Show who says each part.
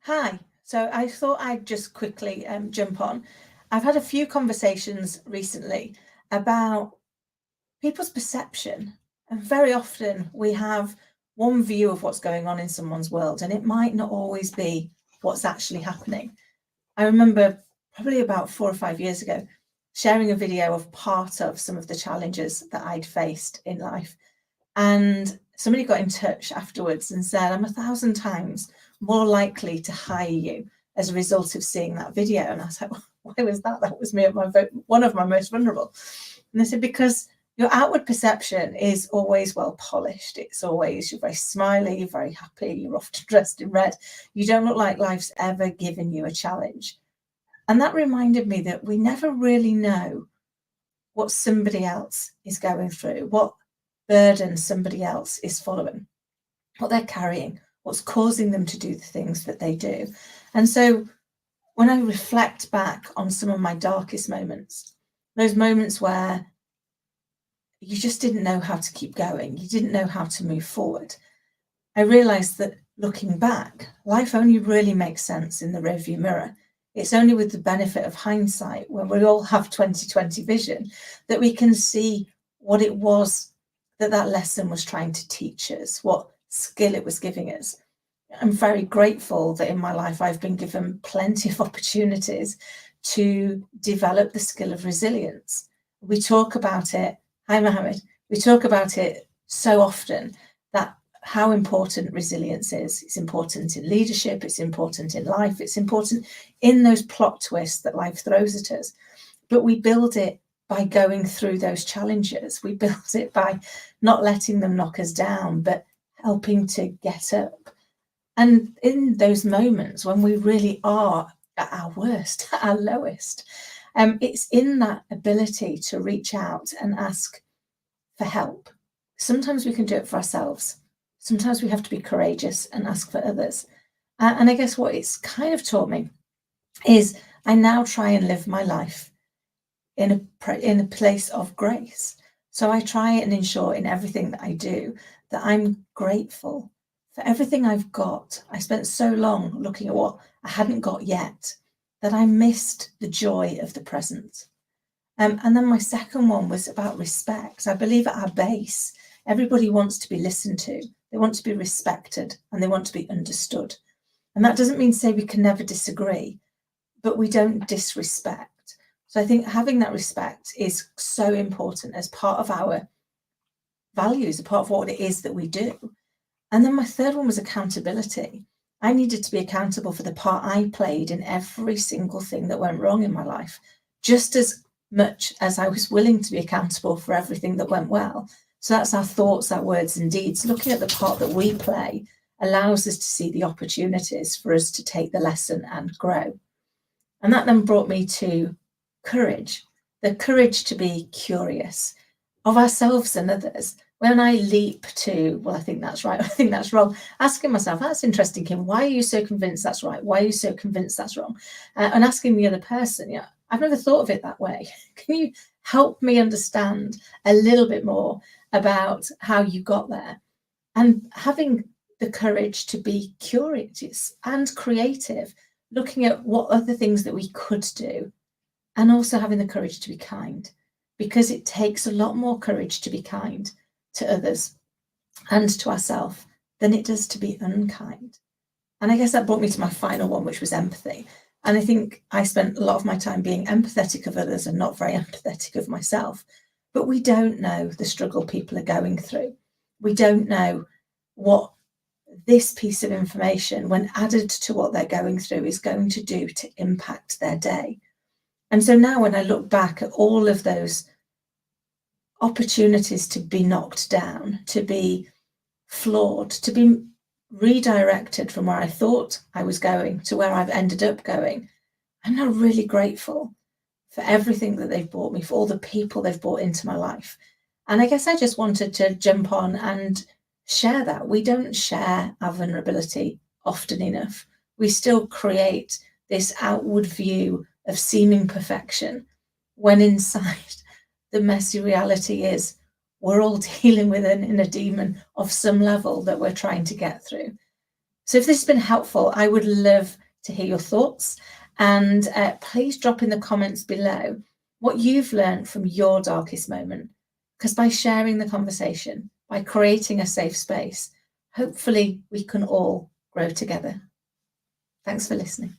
Speaker 1: Hi. So I thought I'd just quickly jump on. I've had a few conversations recently about people's perception. And very often we have one view of what's going on in someone's world, and it might not always be what's actually happening. I remember probably about 4 or 5 years ago sharing a video of part of some of the challenges that I'd faced in life. And somebody got in touch afterwards and said, I'm 1,000 times more likely to hire you as a result of seeing that video. And I was like, why was that? That was me at one of my most vulnerable. And they said, because your outward perception is always well polished. It's always, you're very smiley, you're very happy, you're often dressed in red. You don't look like life's ever given you a challenge. And that reminded me that we never really know what somebody else is going through, what burden somebody else is following, what they're carrying, what's causing them to do the things that they do. And so when I reflect back on some of my darkest moments, those moments where you just didn't know how to keep going, you didn't know how to move forward, I realized that looking back, life only really makes sense in the rearview mirror. It's only with the benefit of hindsight, when we all have 20/20 vision, that we can see what it was that lesson was trying to teach us, what skill it was giving us. I'm very grateful that in my life I've been given plenty of opportunities to develop the skill of resilience. We talk about it, hi Mohammed, we talk about it so often, that how important resilience is. It's important in leadership, it's important in life, it's important in those plot twists that life throws at us. But we build it by going through those challenges. We build it by not letting them knock us down, but helping to get up. And in those moments when we really are at our worst, at our lowest, it's in that ability to reach out and ask for help. Sometimes we can do it for ourselves. Sometimes we have to be courageous and ask for others. And I guess what it's kind of taught me is I now try and live my life in a place of grace. So I try and ensure in everything that I do that I'm grateful for everything I've got. I spent so long looking at what I hadn't got yet that I missed the joy of the present. And then my second one was about respect. I believe at our base, everybody wants to be listened to. They want to be respected and they want to be understood. And that doesn't mean to say we can never disagree, but we don't disrespect. So I think having that respect is so important as part of our values, a part of what it is that we do. And then my third one was accountability. I needed to be accountable for the part I played in every single thing that went wrong in my life, just as much as I was willing to be accountable for everything that went well. So that's our thoughts, our words and deeds. Looking at the part that we play allows us to see the opportunities for us to take the lesson and grow. And that then brought me to courage, the courage to be curious of ourselves and others. When I leap to, well, I think that's right, I think that's wrong, asking myself, that's interesting, Kim, why are you so convinced that's right? Why are you so convinced that's wrong? And asking the other person, yeah, I've never thought of it that way. Can you help me understand a little bit more about how you got there? And having the courage to be curious and creative, looking at what other things that we could do, and also having the courage to be kind, because it takes a lot more courage to be kind to others and to ourselves than it does to be unkind. And I guess that brought me to my final one, which was empathy. And I think I spent a lot of my time being empathetic of others and not very empathetic of myself. But we don't know the struggle people are going through. We don't know what this piece of information, when added to what they're going through, is going to do to impact their day. And so now when I look back at all of those opportunities to be knocked down, to be flawed, to be redirected from where I thought I was going to where I've ended up going, I'm now really grateful for everything that they've brought me, for all the people they've brought into my life. And I guess I just wanted to jump on and share that. We don't share our vulnerability often enough. We still create this outward view of seeming perfection, when inside the messy reality is we're all dealing with an inner demon of some level that we're trying to get through. So if this has been helpful, I would love to hear your thoughts, and please drop in the comments below what you've learned from your darkest moment, because by sharing the conversation, by creating a safe space, hopefully we can all grow together. Thanks for listening.